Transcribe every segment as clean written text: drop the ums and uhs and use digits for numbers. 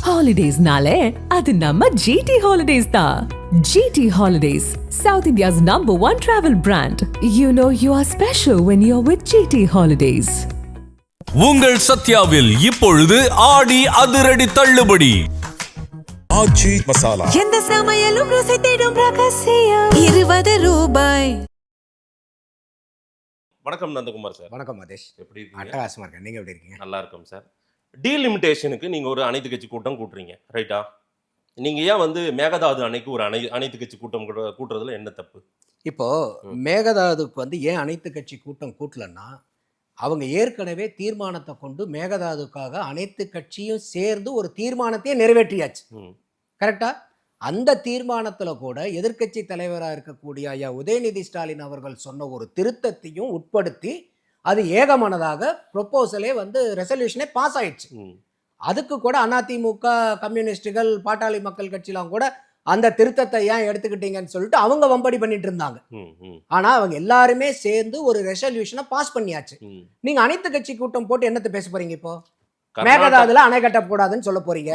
Holidays-nale, adu namma GT Holidays da. GT Holidays, South India's #1 travel brand. You know you are special when you're with GT Holidays. உங்கள் சத்யாவில் இப்பொழுது ஆடி அதிரடி தள்ளுபடி. ஆச்சி மசாலா எந்த சமையலும் ருசி தேடும் ரகசியம் 20 ரூபாய். வணக்கம் நந்தகுமார் சார். வணக்கம் மதேஷ். எப்படி இருக்கீங்க? அட்டகாசமா இருக்கேன். நீங்க எப்படி இருக்கீங்க? நல்லா இருக்கும் சார். டீலிமிட்டேஷனுக்கு நீங்க ஒரு அனைத்து கட்சி கூட்டம் கூட்டுறீங்க, ரைட்டா? நீங்க ஏன் மேகதாது அணைக்கு ஒரு அனைத்து கட்சி கூட்டம் கூட்டுறதுல என்ன தப்பு? இப்போ மேகதாதுக்கு ஏன் அனைத்து கட்சி கூட்டம் கூட்டலன்னா, அவங்க ஏற்கனவே தீர்மானத்தை கொண்டு மேகதாதுக்காக அனைத்து கட்சியும் சேர்ந்து ஒரு தீர்மானத்தையே நிறைவேற்றியாச்சு. கரெக்டா? அந்த தீர்மானத்துல கூட எதிர்க்கட்சி தலைவராக இருக்கக்கூடிய ஐயா உதயநிதி ஸ்டாலின் அவர்கள் சொன்ன ஒரு திருத்தத்தையும் உட்படுத்தி அது ஏகமனதாக ப்ரொப்போசலே ரெசல்யூஷனே பாஸ் ஆயிடுச்சு. அதுக்கு கூட அதிமுக, கம்யூனிஸ்டுகள், பாட்டாளி மக்கள் கட்சிலாம் கூட அந்த திருத்தத்தை ஏன் எடுத்துக்கிட்டீங்கன்னு சொல்லிட்டு அவங்க வம்படி பண்ணிட்டு இருந்தாங்க. ஆனா அவங்க எல்லாருமே சேர்ந்து ஒரு ரெசல்யூஷனை பாஸ் பண்ணியாச்சு. நீங்க அனைத்து கட்சி கூட்டம் போட்டு என்னத்தை பேச போறீங்க? இப்போ மேகதாதுல அணை கட்டக்கூடாதுன்னு சொல்ல போறீங்க.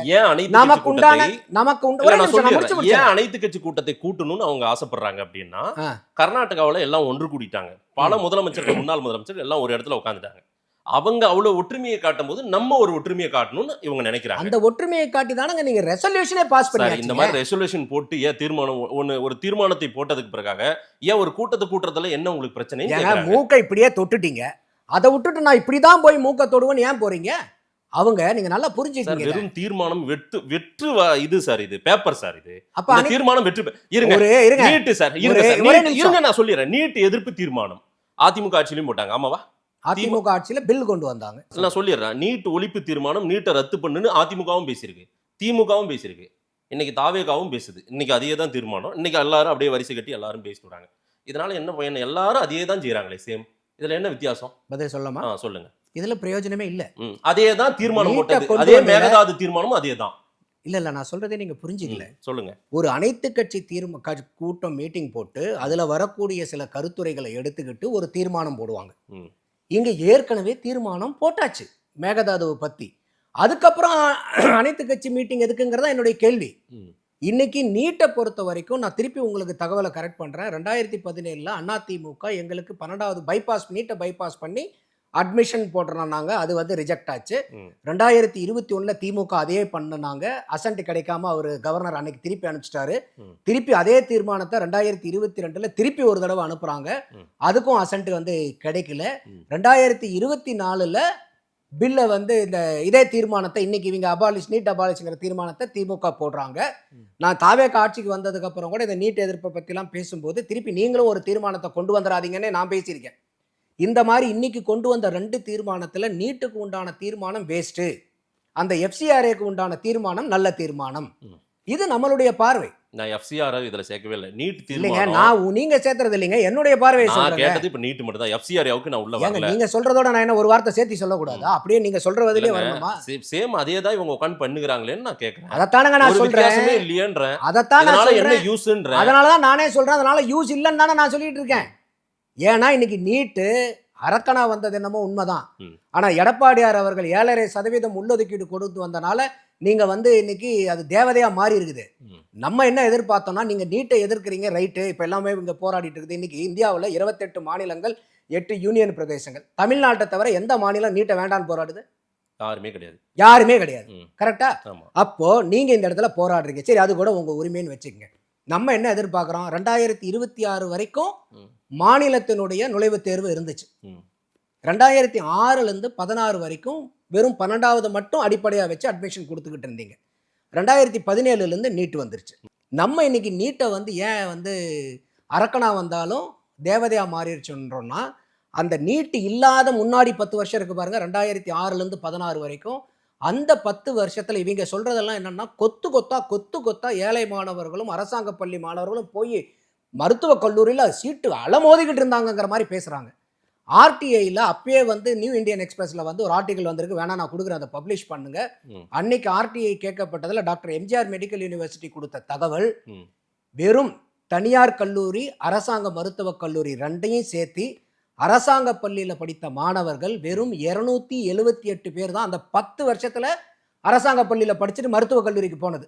அனைத்து கட்சி கூட்டத்தை கூட்டணும்னு அவங்க ஆசைப்படுறாங்க அப்படின்னா, கர்நாடகாவில் எல்லாம் ஒன்று கூடிட்டாங்க. பல முதலமைச்சர்கள், முன்னாள் முதலமைச்சர் எல்லாம் ஒரு இடத்துல உட்காந்துட்டாங்க. அவங்க அவ்வளவு ஒற்றுமையை காட்டும் போது நம்ம ஒரு ஒற்றுமையை காட்டணும்னு இவங்க நினைக்கிறாங்க. அந்த ஒற்றுமையை காட்டி தானங்க நீங்க ரெசல்யூஷனே பாஸ் பண்ணீங்க. இந்த மாதிரி ரெசல்யூஷன் போட்டு ஏன் தீர்மானம் ஒரு தீர்மானத்தை போட்டதுக்கு பிறகாக ஏன் ஒரு கூட்டத்தை கூட்டுறதுல என்ன உங்களுக்கு பிரச்சனை? மூக்கை இப்படியே தொட்டுட்டீங்க, அதை விட்டுட்டு நான் இப்படிதான் போய் மூக்க தொடுவேன்னு ஏன் போறீங்க? அவங்க நீங்க நல்லா புரிஞ்சுக்கீங்க. வெறும் தீர்மானம் வெற்று இது சார், இது பேப்பர் சார். இது அப்ப தீர்மானம் வெற்று இருங்க நீட் சார், இருங்க நான் சொல்லிடுறேன். நீட் எதிர்ப்பு தீர்மானம் அதிமுக ஆட்சியிலும் போட்டாங்க, ஆமாவா? அதிமுக ஆட்சியில பில் கொண்டு வந்தாங்க. நான் சொல்லிடுறேன், நீட் ஒழிப்பு தீர்மானம், நீட்டை ரத்து பண்ணுன்னு அதிமுகவும் பேசியிருக்கு, திமுகவும் பேசியிருக்கு, இன்னைக்கு தாவேகாவும் பேசுது. இன்னைக்கு அதே தான் தீர்மானம். இன்னைக்கு எல்லாரும் அப்படியே வரிசை கட்டி எல்லாரும் பேசிடுறாங்க. இதனால என்ன பையன்? எல்லாரும் அதே தான் செய்யறாங்களே, சேம். இதுல என்ன வித்தியாசம்? பதில் சொல்லமா? சொல்லுங்க. இதுல பிரயோஜனமே இல்ல. அதே தான் தீர்மானம் போட்டது, அதே மேகதாது தீர்மானமும் அதே தான். இல்ல நான் சொல்றதே நீங்க புரிஞ்சுக்கல. சொல்லுங்க. ஒரு அனைத்து கட்சி கூட்டம் மீட்டிங் போட்டு அதுல வரக்கூடிய சில கருத்துரைகளை எடுத்துக்கிட்டு ஒரு தீர்மானம் போடுவாங்க. இங்க ஏற்கனவே தீர்மானம் போட்டாச்சு மேகதாதுவை பத்தி. அதுக்கப்புறம் அனைத்து கட்சி மீட்டிங் எதுக்குங்கிறதா என்னுடைய கேள்வி. இன்னைக்கு நீட்டை பொறுத்த வரைக்கும் நான் திருப்பி உங்களுக்கு தகவலை கரெக்ட் பண்றேன். 2017 அதிமுக எங்களுக்கு 12வது பைபாஸ், நீட்டை பைபாஸ் பண்ணி அட்மிஷன் போடுறாங்க. அது ரிஜெக்ட் ஆச்சு. 2021 திமுக அதே பண்ணாங்க. அசன்ட் கிடைக்காம அவர் கவர்னர் அன்னைக்கு திருப்பி அனுப்பிச்சிட்டாரு. திருப்பி அதே தீர்மானத்தை 2022 திருப்பி ஒரு தடவை அனுப்புறாங்க. அதுக்கும் அசன்ட் கிடைக்கல. 2024 பில்லை இந்த இதே தீர்மானத்தை இன்னைக்கு இவங்க நீட் அபாலிஷ்ங்கிற தீர்மானத்தை திமுக போடுறாங்க. நான் தாவேக ஆட்சிக்கு வந்ததுக்கு அப்புறம் கூட இந்த நீட் எதிர்ப்பை பத்திலாம் பேசும்போது திருப்பி நீங்களும் ஒரு தீர்மானத்தை கொண்டு வந்துடாதீங்கன்னு நான் பேசியிருக்கேன். இந்த மாதிரி இன்னைக்கு கொண்டு வந்த 2 தீர்மானத்துல நீட்டுக்கு உண்டான தீர்மானம் வேஸ்ட், அந்த எஃப்சிஆர்ஏக்கு உண்டான தீர்மானம் நல்ல தீர்மானம். இது நம்மளுடைய பார்வை. நான் எஃப்சிஆர் இதுல சேர்க்கவே இல்லை. நீட் தீர்மானம் நான் நீங்க சேர்த்துறது இல்லைங்க, என்னுடைய பார்வை சொல்றேன். கேட்டது இப்ப நீட் மட்டும் தான். எஃப்சிஆர்ஏவுக்கு நான் உள்ள வரல. நீங்க சொல்றதோட நான் என்ன ஒரு வார்த்தை சேர்த்து சொல்லக்கூடாதா? அப்படியே நீங்க சொல்றதுலயே வரணுமா? சேம் அதே தான் இவங்க உட்கார்ந்து பண்ணுகிறாங்களேன்னு நான் கேக்குறேன். அதத்தானங்க நான் சொல்றேன். இல்லையன்றேன். அதத்தான் நான் சொல்றேன். என்ன யூஸ்ன்றேன். அதனால தான் நானே சொல்றேன். அதனால யூஸ் இல்லன்னு தானே நான் சொல்லிட்டு இருக்கேன். ஏன்னா இன்னைக்கு நீட்டு அரக்கனா வந்தது என்னமோ உண்மைதான். ஆனா எடப்பாடியார் அவர்கள் 7.5% உள்ளொதுக்கீடு கொடுத்து வந்தனால நீங்க இன்னைக்கு அது தேவதையா மாறி இருக்குது. நம்ம என்ன எதிர்பார்த்தோம்னா, நீங்க நீட்டை எதிர்க்கிறீங்க, ரைட்டு. இப்ப எல்லாமே இங்க போராடிட்டு இருக்குது. இன்னைக்கு இந்தியாவில் 28 மாநிலங்கள், 8 யூனியன் பிரதேசங்கள். தமிழ்நாட்டை தவிர எந்த மாநிலம் நீட்டை வேண்டான்னு போராடுது? யாருமே கிடையாது. கரெக்டா? அப்போ நீங்க இந்த இடத்துல போராடுறீங்க, சரி, அது கூட உங்க உரிமைன்னு வச்சுக்கோங்க. நம்ம என்ன எதிர்பார்க்கிறோம்? 2026 வரைக்கும் மாநிலத்தினுடைய நுழைவுத் தேர்வு இருந்துச்சு. 2006 16 வரைக்கும் வெறும் 12வது மட்டும் அடிப்படையா வச்சு அட்மிஷன் கொடுத்துக்கிட்டு இருந்தீங்க. 2017 நீட் வந்துருச்சு. நம்ம இன்னைக்கு நீட்டை ஏன் அரக்கனா வந்தாலும் தேவதையா மாறிடுச்சுன்றோம்னா, அந்த நீட் இல்லாத முன்னாடி 10 வருஷம் இருக்கு பாருங்க, 2006 16 வரைக்கும். அந்த 10 வருஷத்துல இவங்க சொல்றதெல்லாம் என்னன்னா, கொத்து கொத்தா ஏழை மாணவர்களும் அரசாங்க பள்ளி மாணவர்களும் போய் மருத்துவக் கல்லூரியில சீட்டு அலமோதிக்கிட்டு இருந்தாங்கிற மாதிரி பேசுறாங்க. ஆர்டிஐல அப்பயே நியூ இந்தியன் எக்ஸ்பிரஸ்ல ஒரு ஆர்டிகல் வந்திருக்கு, வேணா நான் கொடுக்குறேன், அதை பப்ளிஷ் பண்ணுங்க. அன்னைக்கு ஆர்டிஐ கேட்கப்பட்டதுல டாக்டர் எம்ஜிஆர் மெடிக்கல் யூனிவர்சிட்டி கொடுத்த தகவல், வெறும் தனியார் கல்லூரி, அரசாங்க மருத்துவக் கல்லூரி 2ஐயும் சேர்த்து அரசாங்க பள்ளியில் படித்த மாணவர்கள் வெறும் 278 பேர் தான் அந்த 10 வருஷத்துல அரசாங்க பள்ளியில படிச்சுட்டு மருத்துவக் கல்லூரிக்கு போனது.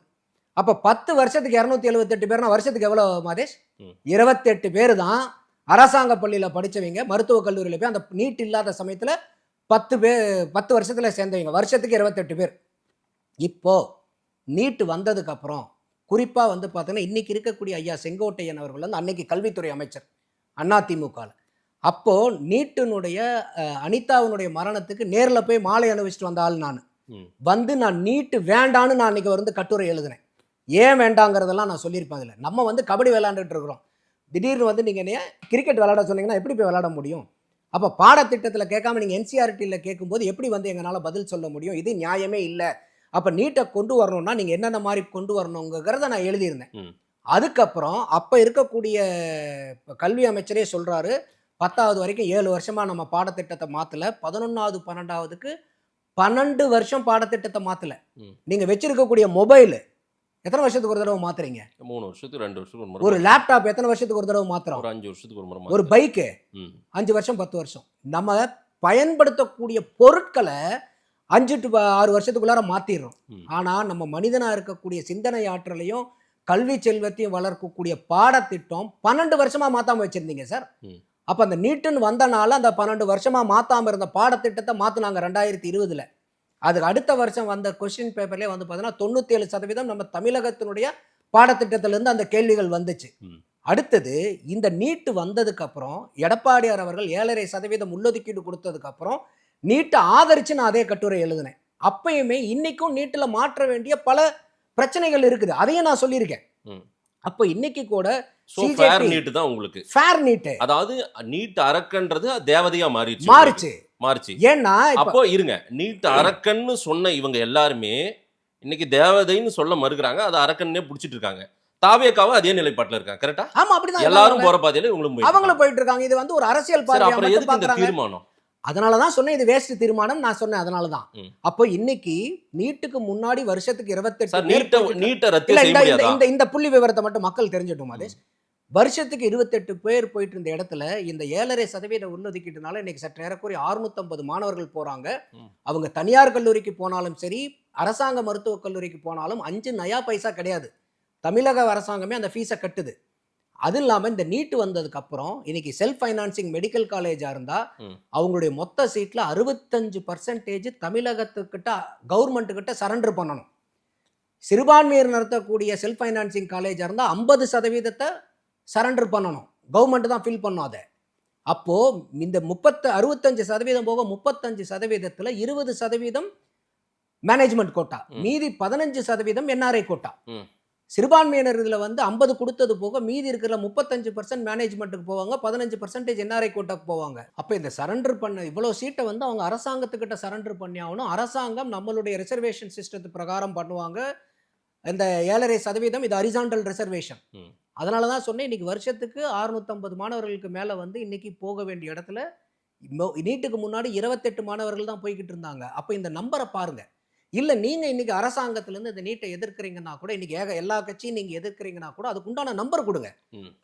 அப்ப 10 வருஷத்துக்கு 278 பேர்னா வருஷத்துக்கு எவ்வளவு மாதேஷ்? 28 பேர் தான் அரசாங்க பள்ளியில படிச்சவங்க மருத்துவக் கல்லூரியில போய் அந்த நீட் இல்லாத சமயத்துல 10 வருஷத்துல சேர்ந்தவங்க, வருஷத்துக்கு 28 பேர். இப்போ நீட் வந்ததுக்கு அப்புறம் குறிப்பா வந்து பார்த்தீங்கன்னா இன்னைக்கு இருக்கக்கூடிய ஐயா செங்கோட்டையன் அவர்கள் வந்து அன்னைக்கு கல்வித்துறை அமைச்சர் அதிமுகல. அப்போ நீட்டினுடைய அனிதாவினுடைய மரணத்துக்கு நேர்ல போய் மாலை அணிவிச்சிட்டு வந்த ஆள் நான். வந்து நான் நீட்டு வேண்டான்னு நான் அன்னைக்கு வந்து கட்டுரை எழுதினேன். ஏன் வேண்டாங்கிறதெல்லாம் நான் சொல்லியிருப்பேன். அதில் நம்ம வந்து கபடி விளையாண்டுட்டு இருக்கிறோம், திடீர்னு வந்து நீங்கள் கிரிக்கெட் விளையாட சொன்னீங்கன்னா எப்படி போய் விளையாட முடியும்? அப்போ பாடத்திட்டத்தில் கேட்காம நீங்கள் என்சிஆர்டியில் கேட்கும்போது எப்படி வந்து எங்களால் பதில் சொல்ல முடியும்? இது நியாயமே இல்லை. அப்போ நீட்டை கொண்டு வரணும்னா நீங்கள் என்னென்ன மாதிரி கொண்டு வரணுங்கிறத நான் எழுதியிருந்தேன். அதுக்கப்புறம் அப்போ இருக்கக்கூடிய கல்வி அமைச்சரே சொல்கிறாரு, 10வது வரைக்கும் 7 வருஷமாக நம்ம பாடத்திட்டத்தை மாற்றலை, 11வது 12வதுக்கு 12 வருஷம் பாடத்திட்டத்தை மாற்றலை. நீங்கள் வச்சிருக்கக்கூடிய மொபைல் எத்தனை வருஷத்துக்கு ஒரு தடவை மாத்துறீங்க? 3 வருஷத்துக்கு 2 வருஷத்துக்கு ஒரு முறை. ஒரு லேப்டாப் எத்தனை வருஷத்துக்கு ஒரு தடவை மாத்துறோம்? ஒரு 5 வருஷத்துக்கு ஒரு முறை. ஒரு பைக்கு 5 வருஷம் 10 வருஷம். நம்ம பயன்படுத்தக்கூடிய பொருட்களை 5 to 6 வருஷத்துக்குள்ளார மாத்திடுறோம். ஆனா நம்ம மனிதனா இருக்கக்கூடிய சிந்தனை ஆற்றலையும் கல்வி செல்வத்தையும் வளர்க்கக்கூடிய பாடத்திட்டம் 12 வருஷமா மாத்தாம வச்சிருந்தீங்க சார். அப்ப அந்த நீட்டுன்னு வந்தனால அந்த 12 வருஷமா மாத்தாம இருந்த பாடத்திட்டத்தை மாத்தினாங்க 2020ல. அதுக்கு அடுத்த வருஷம் வந்த கொஸ்டின் பேப்பர்லேயே வந்து பார்த்தீங்கன்னா 97% நம்ம தமிழகத்தினுடைய பாடத்திட்டத்திலிருந்து அந்த கேள்விகள் வந்துச்சு. அடுத்தது இந்த நீட்டு வந்ததுக்கு அப்புறம் எடப்பாடியார் அவர்கள் 7.5% உள்ளொதுக்கீடு கொடுத்ததுக்கு அப்புறம் நீட்டை ஆதரிச்சு நான் அதே கட்டுரை எழுதினேன். அப்பயுமே இன்னைக்கும் நீட்டுல மாற்ற வேண்டிய பல பிரச்சனைகள் இருக்குது, அதையும் நான் சொல்லியிருக்கேன். அப்போ இன்னைக்கு கூட ஃபேர் நீட் தான் உங்களுக்கு. ஃபேர் நீட், அதாவது நீட் அரக்கன்றது தேவதையா மாறிச்சு. ஏன்னா அப்போ இருங்க, நீட் அரக்கன்னு சொன்ன இவங்க எல்லாருமே இன்னைக்கு தேவதைன்னு சொல்ல மறுக்கிறாங்க, அது அரக்கன்னே புடிச்சிட்டு இருக்காங்க. தாவேக்காவும் அதே நிலைப்பாட்டுல இருக்காங்க. கரெக்டா? ஆமா, அப்படிதான் எல்லாரும் போற பாதையில அவங்களும் போயிட்டு இருக்காங்க. இது வந்து ஒரு அரசியல் பார்வை. அப்புறம் எதுக்கு இந்த தீர்மானம்? அதனாலதான் சொன்னேன் இது வேஸ்ட் தீர்மானம் நான் சொன்னேன். அதனாலதான் அப்போ இன்னைக்கு நீட்டுக்கு முன்னாடி வருஷத்துக்கு 28 இந்த புள்ளி விவரத்தை மட்டும் மக்கள் தெரிஞ்சிட்டோம். அதே வருஷத்துக்கு 28 பேர் போயிட்டு இருந்த இடத்துல இந்த 7.5% உள்ளொதுக்கீட்டுனால இன்னைக்கு சற்று ஏறக்குறைய 650 மாணவர்கள் போறாங்க. அவங்க தனியார் கல்லூரிக்கு போனாலும் சரி, அரசாங்க மருத்துவக் கல்லூரிக்கு போனாலும் 5 நயா பைசா கிடையாது. தமிழக அரசாங்கமே அந்த ஃபீஸை கட்டுது. அது இல்லாம இந்த நீட் வந்ததுக்கு அப்புறம் இன்னைக்கு செல்ஃப் ஃபைனான்சிங் மெடிக்கல் காலேஜா இருந்தா அவங்களுடைய மொத்த சீட்ல 65% தமிழகத்துக்கிட்ட கவர்மெண்ட் கிட்ட சரண்டர் பண்ணணும். சிறுபான்மையர் நடத்தக்கூடிய செல்ஃப் ஃபைனான்சிங் காலேஜா இருந்தா 50% சரண்டர் பண்ணணும், கவர்மெண்ட் தான் ஃபில் பண்ணும் அதை. அப்போ இந்த 65% போக 35%த்துல 20% மேனேஜ்மெண்ட் கோட்டா, மீதி 15% என்ஆர்ஐ கோட்டா. சிறுபான்மையினர் இதுல வந்து 50 கொடுத்தது போக மீதி இருக்கிற 35% மேனேஜ்மெண்ட்டுக்கு போவாங்க, 15% என்ஆர்ஐ கோட்டாக்கு போவாங்க. அப்ப இந்த சரண்டர் பண்ண இவ்வளவு சீட்டை வந்து அவங்க அரசாங்கத்துக்கிட்ட சரண்டர் பண்ணி ஆகணும். அரசாங்கம் நம்மளுடைய ரிசர்வேஷன் சிஸ்டத்து பிரகாரம் பண்ணுவாங்க. இந்த 7.5% இது ஹரிசாண்டல் ரிசர்வேஷன். அதனாலதான் சொன்னேன் இன்னைக்கு வருஷத்துக்கு 650 மாணவர்களுக்கு மேல வந்து இன்னைக்கு போக வேண்டிய இடத்துல நீட்டுக்கு முன்னாடி 28 மாணவர்கள் தான் போய்கிட்டு இருந்தாங்க. அப்ப இந்த நம்பரை பாருங்க. இல்ல நீங்க இன்னைக்கு அரசாங்கத்துல இருந்து இந்த நீட்டை எதிர்க்கிறீங்கன்னா கூட, இன்னைக்கு எல்லா கட்சியும் நீங்க எதிர்க்கிறீங்கன்னா கூட அதுக்கு உண்டான நம்பர் கொடுங்க.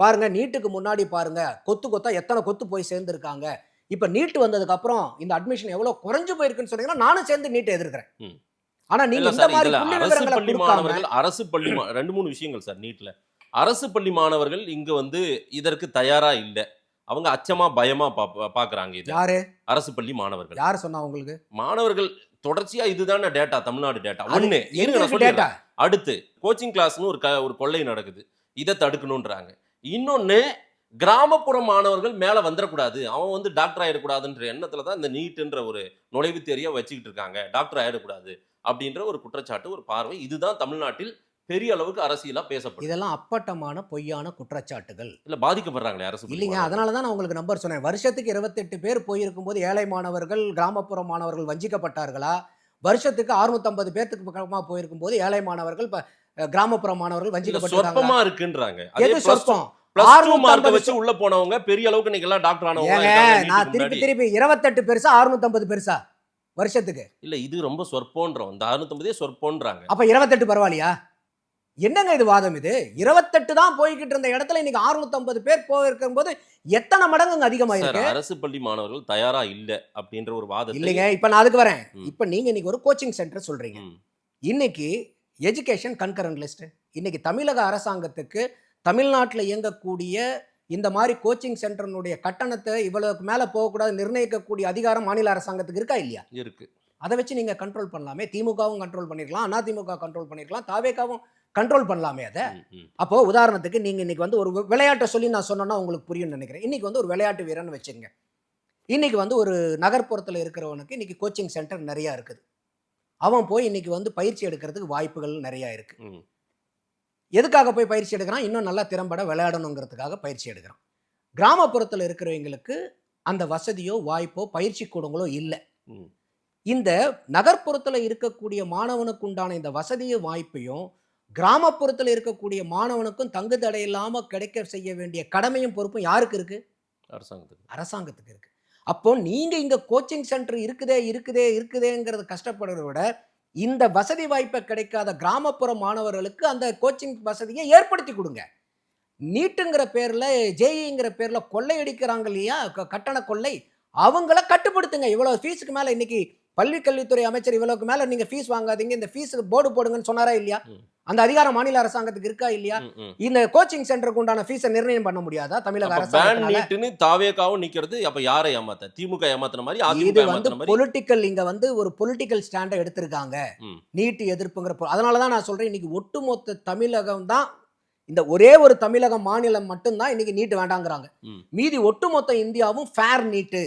பாருங்க, நீட்டுக்கு முன்னாடி பாருங்க கொத்தா எத்தனை கொத்து போய் சேர்ந்துருக்காங்க. இப்ப நீட்டு வந்ததுக்கு அப்புறம் இந்த அட்மிஷன் எவ்வளவு குறைஞ்சு போயிருக்குன்னு சொன்னீங்கன்னா நானும் சேர்ந்து நீட்டை எதிர்க்கிறேன். ஆனா நீங்க இந்த மாதிரி அரசு பள்ளி மாணவர்கள், அரசு பள்ளி 2-3 விஷயங்கள் சார். நீட்ல அரசு பள்ளி மாணவர்கள் இங்க வந்து இதற்கு தயாரா இல்ல, அவங்க அச்சமா பயமா பாக்குறாங்க. இது யாரு? அரசு பள்ளி மாணவர்கள். யார் சொன்னா உங்களுக்கு? மாணவர்கள் தொடர்ச்சியா இதுதான டேட்டா, தமிழ்நாடு டேட்டா. ஒண்ணு அடுத்து கோச்சிங் கிளாஸ்னு ஒரு கொள்ளை நடக்குது, இதை தடுக்கணும்ன்றாங்க. இன்னொன்னு கிராமப்புற மாணவர்கள் மேல வந்துடக்கூடாது, அவன் வந்து டாக்டர் ஆயிடக்கூடாதுன்ற எண்ணத்துல தான் இந்த நீட்ன்ற ஒரு நுழைவு தேர்வை வச்சுக்கிட்டு இருக்காங்க. டாக்டர் ஆயிடக்கூடாது அப்படின்ற ஒரு குற்றச்சாட்டு, ஒரு பார்வை. இதுதான் தமிழ்நாட்டில் பெரிய அளவுக்கு அரசியலா பேசப்படும். இதெல்லாம் அப்பட்டமான பொய்யான குற்றச்சாட்டுகள். இல்ல பாதிக்கப்படுறாங்களே அரசு இல்லைங்க. அதனாலதான் நான் உங்களுக்கு நம்பர் சொன்னேன். வருஷத்துக்கு 28 பேர் போயிருக்கும் போது ஏழை மாணவர்கள், கிராமப்புற மாணவர்கள் வஞ்சிக்கப்பட்டார்களா? வருஷத்துக்கு 650 பேருக்கு பக்கமா போயிருக்கும் போது ஏழை மாணவர்கள், கிராமப்புற மாணவர்கள் வஞ்சிக்கப்பட்டாங்க இருக்குன்றாங்க. எது சொற்பம்? வச்சு உள்ள போனவங்க பெரிய அளவுக்கு நீங்க எல்லாம் டாக்டர் ஆனவங்க. நான் திருப்பி 28 பெருசா 650 பெருசா வருஷத்துக்கு? இல்ல, இது ரொம்ப சொற்போன்றோம். இந்த 650 சொற்போன்றாங்க. அப்ப 28 பரவாயில்லையா? என்னங்க இது வாதம்? இது 28 தான் போய்கிட்டு இருந்த இடத்துல இன்னைக்கு 650 பேர் போயிருக்கும் போது எத்தனை மடங்கு அதிகமாயிருக்கு? அரசு பள்ளி மாணவர்கள் தயாரா இல்ல அப்படின்ற ஒரு வாதம் இல்லைங்க. இப்ப நான் அதுக்கு வரேன். இப்ப நீங்க இன்னைக்கு ஒரு கோச்சிங் சென்டர் சொல்றீங்க, இன்னைக்கு எஜுகேஷன் கன்கரண்ட் லிஸ்ட். இன்னைக்கு தமிழக அரசாங்கத்துக்கு தமிழ்நாட்டில் இயங்கக்கூடிய இந்த மாதிரி கோச்சிங் சென்டர்னுடைய கட்டணத்தை இவ்வளவுக்கு மேலே போகக்கூடாது நிர்ணயிக்கக்கூடிய அதிகாரம் மாநில அரசாங்கத்துக்கு இருக்கா இல்லையா? இருக்கு. அதை வச்சு நீங்கள் கண்ட்ரோல் பண்ணலாமே. திமுகவும் கண்ட்ரோல் பண்ணிருக்கலாம், அதிமுக கண்ட்ரோல் பண்ணிருக்கலாம், தாவேகாவும் கண்ட்ரோல் பண்ணலாமே அதை. அப்போ உதாரணத்துக்கு நீங்கள் இன்னைக்கு வந்து ஒரு விளையாட்டை சொல்லி நான் சொன்னேன்னா உங்களுக்கு புரியும்னு நினைக்கிறேன். இன்னைக்கு வந்து ஒரு விளையாட்டு வீரன் வச்சுங்க. இன்னைக்கு வந்து ஒரு நகர்ப்புறத்தில் இருக்கிறவனுக்கு இன்னைக்கு கோச்சிங் சென்டர் நிறையா இருக்குது. அவன் போய் இன்னைக்கு வந்து பயிற்சி எடுக்கிறதுக்கு வாய்ப்புகள் நிறையா இருக்கு. எதுக்காக போய் பயிற்சி எடுக்கிறான்? இன்னும் நல்லா திறம்பட விளையாடணுங்கிறதுக்காக பயிற்சி எடுக்கிறான். கிராமப்புறத்தில் இருக்கிறவங்களுக்கு அந்த வசதியோ வாய்ப்போ பயிற்சி கூடங்களோ இல்லை. இந்த நகர்ப்புறத்தில் இருக்கக்கூடிய மாணவனுக்கு உண்டான இந்த வசதியும் வாய்ப்பையும் கிராமப்புறத்தில் இருக்கக்கூடிய மாணவனுக்கும் தங்கு தடை இல்லாமல் கிடைக்க செய்ய வேண்டிய கடமையும் பொறுப்பும் யாருக்கு இருக்கு? அரசாங்கத்துக்கு இருக்கு. அப்போ நீங்க இங்க கோச்சிங் சென்டர் இருக்குதேங்கிறது கஷ்டப்படுறத விட இந்த வசதி வாய்ப்பை கிடைக்காத கிராமப்புற மாணவர்களுக்கு அந்த கோச்சிங் வசதியை ஏற்படுத்தி கொடுங்க. நீட்டுங்கிற பேர்ல ஜேஇங்கிற பேர்ல கொள்ளையடிக்கிறாங்க இல்லையா, கட்டண கொள்ளை, அவங்கள கட்டுப்படுத்துங்க. இவ்வளவு ஃபீஸுக்கு மேல இன்னைக்கு பள்ளி கல்வித்துறை அமைச்சர் இவ்வளவுக்கு மேல நீங்க ஃபீஸ் வாங்காதீங்க, இந்த ஃபீஸுக்கு போர்டு போடுங்கன்னு சொன்னாரா இல்லையா? அந்த அதிகாரம் மாநில அரசாங்கத்துக்கு இருக்கா இல்லையா? இந்த கோச்சிங் சென்டருக்கு உண்டான ஃபீஸை நிர்ணயம் பண்ண முடியாதா தமிழக அரசாங்கத்தால? தாவேகாவும் நிக்கிறது அப்ப யாரை ஏமாத்த? திமுக ஏமாத்துன மாதிரி இது வந்து பொலிட்டிக்கல், இங்க வந்து ஒரு பொலிட்டிக்கல் ஸ்டாண்டை எடுத்திருக்காங்க நீட் எதிர்ப்புங்கிற. அதனாலதான் நான் சொல்றேன், இன்னைக்கு ஒட்டுமொத்த தமிழகம் தான், இந்த ஒரே ஒரு தமிழக மாநிலம் மட்டும்தான் இன்னைக்கு நீட் வேண்டாங்கிறாங்க. மீதி ஒட்டுமொத்த இந்தியாவும் ஃபேர் நீட்டு.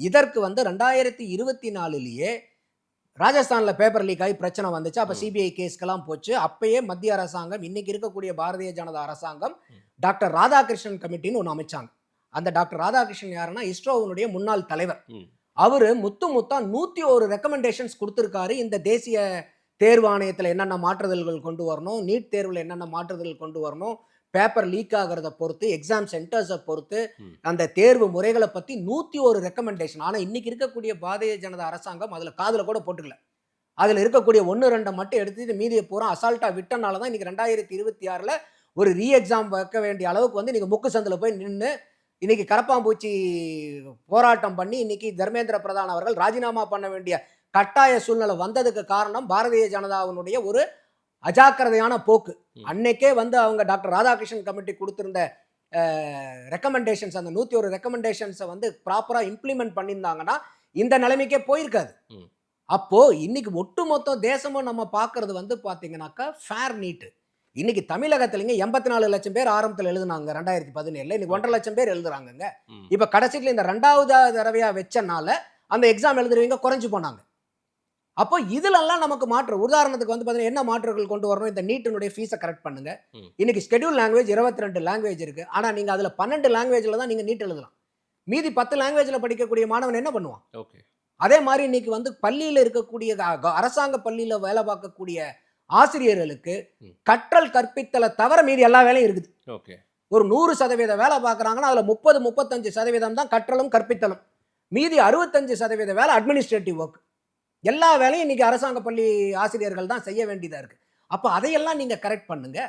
இதற்கு வந்து 2024 ராஜஸ்தான்ல பேப்பர் லீக் ஆகி பிரச்சனை வந்துச்சு. அப்ப சிபிஐ கேஸ்க்கெல்லாம் போச்சு. அப்பயே மத்திய அரசாங்கம், இன்னைக்கு இருக்கக்கூடிய பாரதிய ஜனதா அரசாங்கம் டாக்டர் ராதாகிருஷ்ணன் கமிட்டின்னு ஒன்று அமைச்சாங்க. அந்த டாக்டர் ராதாகிருஷ்ணன் யாருன்னா இஸ்ரோவினுடைய முன்னாள் தலைவர். அவரு முத்தா 101 ரெக்கமெண்டேஷன்ஸ் கொடுத்திருக்காரு. இந்த தேசிய தேர்வு ஆணையத்தில் என்னென்ன மாற்றுதல்கள் கொண்டு வரணும், நீட் தேர்வில் என்னென்ன மாற்றுதல்கள் கொண்டு வரணும், பேப்பர் லீக் ஆகிறத பொறுத்து, எக்ஸாம் சென்டர்ஸை பொறுத்து, அந்த தேர்வு முறைகளை பற்றி 101 ரெக்கமெண்டேஷன். ஆனால் இன்னைக்கு இருக்கக்கூடிய பாரதிய ஜனதா அரசாங்கம் அதில் காதில் கூட போட்டுக்கல. அதில் இருக்கக்கூடிய 1-2 மட்டும் எடுத்துட்டு மீதியை பூரா அசால்ட்டா விட்டனால தான் இன்னைக்கு 2026 ஒரு ரீ எக்ஸாம் வைக்க வேண்டிய அளவுக்கு வந்து இன்னைக்கு முக்கு சந்தில் போய் நின்று இன்னைக்கு கரப்பாம்பூச்சி போராட்டம் பண்ணி இன்னைக்கு தர்மேந்திர பிரதான் அவர்கள் ராஜினாமா பண்ண வேண்டிய கட்டாய சூழ்நிலை வந்ததுக்கு காரணம் பாரதிய ஜனதாவினுடைய ஒரு அஜாக்கிரதையான போக்கு. அன்னைக்கே வந்து அவங்க டாக்டர் ராதாகிருஷ்ணன் கமிட்டி கொடுத்திருந்த ரெக்கமெண்டேஷன்ஸ், அந்த 101 ரெக்கமெண்டேஷன்ஸை வந்து ப்ராப்பரா இம்ப்ளிமெண்ட் பண்ணியிருந்தாங்கன்னா இந்த நிலைமைக்கே போயிருக்காது. அப்போ இன்னைக்கு ஒட்டுமொத்த தேசமும் நம்ம பார்க்கறது வந்து பாத்தீங்கன்னாக்கா ஃபேர் நீட்டு. இன்னைக்கு தமிழகத்துலங்க 84 லட்சம் பேர் ஆரம்பத்தில் எழுதுனாங்க 2017. இன்னைக்கு 1.5 லட்சம் பேர் எழுதுறாங்க. இப்ப கடைசியில் இந்த 2வது தடவையா வச்சனால அந்த எக்ஸாம் எழுதுறவங்க குறைஞ்சு போனாங்க. அப்போ இதுலெல்லாம் நமக்கு மாற்று. உதாரணத்துக்கு வந்து பார்த்தீங்கன்னா என்ன மாற்றுகள் கொண்டு வரணும்? இந்த நீட்டினுடைய ஃபீஸை கரெக்ட் பண்ணுங்க. இன்னைக்கு ஸ்கெடியூல் லாங்குவேஜ் 22 லாங்குவேஜ் இருக்கு. ஆனால் நீங்கள் அதில் 12 லாங்குவேஜில் தான் நீங்கள் நீட் எழுதலாம். மீதி 10 லாங்குவேஜில் படிக்கக்கூடிய மாணவன் என்ன பண்ணுவான்? அதே மாதிரி இன்னைக்கு வந்து பள்ளியில் இருக்கக்கூடிய அரசாங்க பள்ளியில் வேலை பார்க்கக்கூடிய ஆசிரியர்களுக்கு கற்றல் கற்பித்தலை தவிர மீதி எல்லா வேலையும் இருக்குது. ஒரு 100% வேலை பார்க்குறாங்கன்னா அதில் 30-35% தான் கற்றலும் கற்பித்தலும். மீதி 65% வேலை அட்மினிஸ்ட்ரேட்டிவ் ஒர்க். எல்லா வேலையும் இன்னைக்கு அரசாங்க பள்ளி ஆசிரியர்கள் தான் செய்ய வேண்டியதா இருக்கு. அப்ப அதையெல்லாம் நீங்க கரெக்ட் பண்ணுங்க.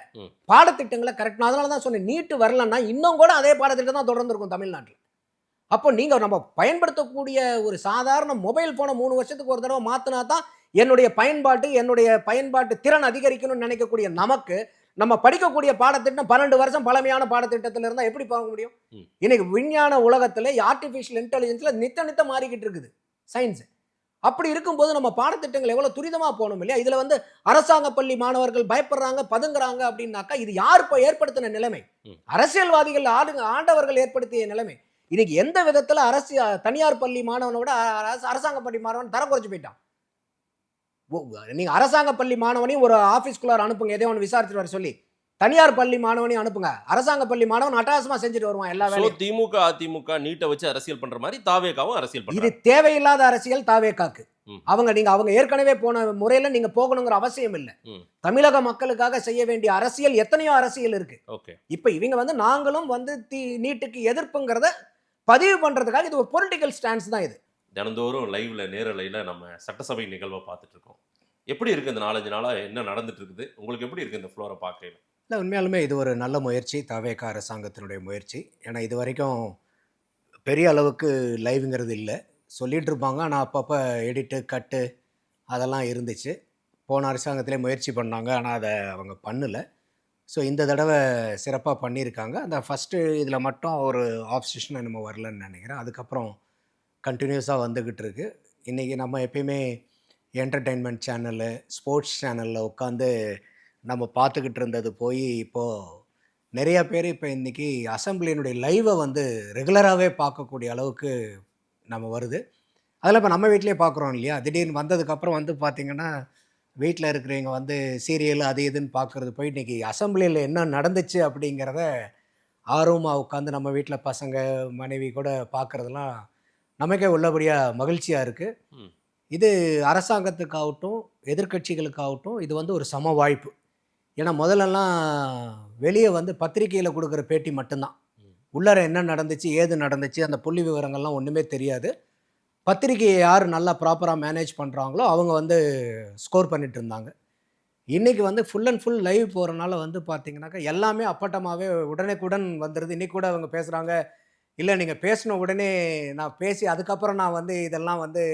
பாடத்திட்டங்களை கரெக்ட். அதனால தான் சொன்னேன், நீட்டு வரலன்னா இன்னும் கூட அதே பாடத்திட்டம் தான் தொடர்ந்து இருக்கும் தமிழ்நாட்டில். அப்போ நீங்க நம்ம பயன்படுத்தக்கூடிய ஒரு சாதாரண மொபைல் போனை 3 வருஷத்துக்கு ஒரு தடவை மாத்தினா தான் என்னுடைய பயன்பாட்டு திறன் அதிகரிக்கணும்னு நினைக்கக்கூடிய நமக்கு நம்ம படிக்கக்கூடிய பாடத்திட்டம் 12 வருஷம் பழமையான பாடத்திட்டத்தில் இருந்தால் எப்படி பார்க்க முடியும்? இன்னைக்கு விஞ்ஞான உலகத்துல ஆர்டிபிஷியல் இன்டெலிஜென்ஸ்ல நித்த மாறிக்கிட்டு இருக்குது சயின்ஸ். அப்படி இருக்கும்போது நம்ம பாடத்திட்டங்கள் எவ்வளவு துரிதமா போகணும் இல்லையா? இதுல வந்து அரசாங்க பள்ளி மாணவர்கள் பயப்படுறாங்க, பதுங்குறாங்க அப்படின்னாக்கா இது யார் இப்போ ஏற்படுத்தின நிலைமை? அரசியல்வாதிகள் ஆண்டவர்கள் ஏற்படுத்திய நிலைமை. இன்னைக்கு எந்த விதத்துல தனியார் பள்ளி மாணவனோட அரசாங்க பள்ளி மாணவன் தரம் குறைச்சு போயிட்டான். நீங்க அரசாங்க பள்ளி மாணவனையும் ஒரு ஆபீஸ்குள்ளார அனுப்புங்க, எதையோ ஒன்று விசாரிச்சுட்டு வர சொல்லி. தனியார் பள்ளி மாணவனையும் அனுப்புங்க, அரசாங்க பள்ளி மாணவன் அட்டகாசமா செஞ்சுட்டு வருவான் எல்லா வேலையும். திமுக அதிமுக நீட்டை வச்சு அரசியல் பண்ற மாதிரி தாவேகாவும் அரசியல் பண்றாங்க. இது தேவையில்லாத அரசியல் தாவேகாக்கு. அவங்க ஏற்கனவே போன முறையில நீங்க போகணுங்கிற அவசியம் இல்லை. தமிழக மக்களுக்காக செய்ய வேண்டிய அரசியல் எத்தனையோ அரசியல் இருக்கு. இப்ப இவங்க வந்து நாங்களும் வந்து நீட்டுக்கு எதிர்ப்புங்கிறத பதிவு பண்றதுக்காக இது ஒரு பொலிட்டிக்கல் ஸ்டாண்ட்ஸ் தான். இது தினந்தோறும் லைவ்ல நேரலையில நம்ம சட்டசபை நிகழ்வை பார்த்துட்டு இருக்கோம். எப்படி இருக்கு இந்த 4-5 நாளா என்ன நடந்துட்டு இருக்குது? உங்களுக்கு எப்படி இருக்கு இந்த ஃப்ளோரை பார்க்கல? இல்லை, உண்மையாலுமே இது ஒரு நல்ல முயற்சி, தாவேகா அரசாங்கத்தினுடைய முயற்சி. ஏன்னா இது வரைக்கும் பெரிய அளவுக்கு லைவுங்கிறது இல்லை, சொல்லிகிட்டு இருப்பாங்க. ஆனால் அப்பப்போ எடிட்டு கட்டு அதெல்லாம் இருந்துச்சு. போன அரசாங்கத்திலே முயற்சி பண்ணாங்க. ஆனால் அதை அவங்க பண்ணல. ஸோ இந்த தடவை சிறப்பாக பண்ணியிருக்காங்க. அந்த ஃபஸ்ட்டு இதில் மட்டும் ஒரு ஆப்ஷன் என்னமோ வரலன்னு நினைக்கிறேன். அதுக்கப்புறம் கண்டினியூஸாக வந்துக்கிட்டு இருக்கு. இன்றைக்கி நம்ம எப்பயுமே என்டர்டெயின்மெண்ட் சேனலு, ஸ்போர்ட்ஸ் சேனலில் உட்காந்து நம்ம பார்த்துக்கிட்டு இருந்தது போய் இப்போது நிறையா பேர் இப்போ இன்றைக்கி அசெம்பிளியினுடைய லைவை வந்து ரெகுலராகவே பார்க்கக்கூடிய அளவுக்கு நம்ம வருது. அதில் இப்போ நம்ம வீட்டிலேயே பார்க்குறோம் இல்லையா? திடீர்னு வந்ததுக்கப்புறம் வந்து பார்த்திங்கன்னா, வீட்டில் இருக்கிறவங்க வந்து சீரியல் அது இதுன்னு பார்க்குறது போய் இன்றைக்கி அசெம்பிளியில் என்ன நடந்துச்சு அப்படிங்கிறத ஆர்வமாக உட்காந்து நம்ம வீட்டில் பசங்க, மனைவி கூட பார்க்குறதெல்லாம் நமக்கே உள்ளபடியாக மகிழ்ச்சியாக இருக்குது. இது அரசாங்கத்துக்காகட்டும், எதிர்க்கட்சிகளுக்காகட்டும் இது வந்து ஒரு சம வாய்ப்பு. ஏன்னா முதல்லலாம் வெளியே வந்து பத்திரிக்கையில் கொடுக்குற பேட்டி மட்டும்தான். உள்ளார என்ன நடந்துச்சு, ஏது நடந்துச்சு, அந்த புள்ளி விவரங்கள்லாம் ஒன்றுமே தெரியாது. பத்திரிக்கையை யார் நல்லா ப்ராப்பராக மேனேஜ் பண்ணுறாங்களோ அவங்க வந்து ஸ்கோர் பண்ணிட்டு இருந்தாங்க. இன்றைக்கி வந்து ஃபுல் அண்ட் ஃபுல் லைவ் போகிறனால வந்து பார்த்திங்கனாக்கா எல்லாமே அப்பட்டமாகவே உடனேக்குடன் வந்துடுது. இன்றைக்கி கூட அவங்க பேசுகிறாங்க, இல்லை நீங்கள் பேசின உடனே நான் பேசி அதுக்கப்புறம் நான் வந்து இதெல்லாம் வந்து